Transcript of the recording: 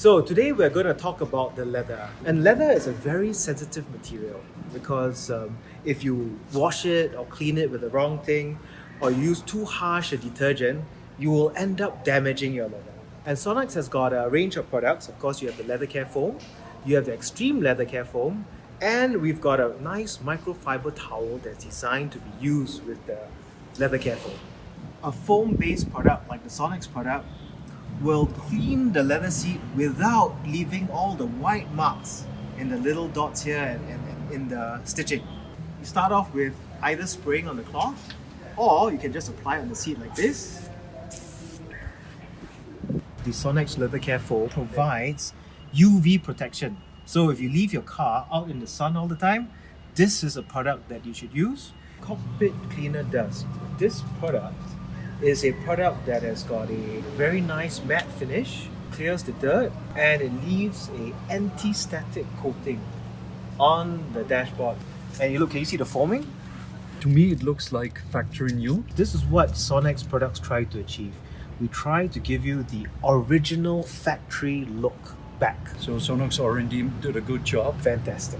So today we're going to talk about the leather. And leather is a very sensitive material because if you wash it or clean it with the wrong thing or use too harsh a detergent, you will end up damaging your leather. And Sonax has got a range of products. Of course, you have the leather care foam, you have the XTREME leather care foam, and we've got a nice microfiber towel that's designed to be used with the leather care foam. A foam-based product like the Sonax product will clean the leather seat without leaving all the white marks in the little dots here and in the stitching. You start off with either spraying on the cloth or you can just apply on the seat like this. The Sonax leather care foam provides UV protection. So if you leave your car out in the sun all the time, this is a product that you should use. Cockpit Cleaner does. This product is a product that has got a very nice matte finish, clears the dirt, and it leaves a anti-static coating on the dashboard. And you look, can you see the foaming? To me, it looks like factory new. This is what Sonax products try to achieve. We try to give you the original factory look back. So Sonax R&D did a good job. Fantastic.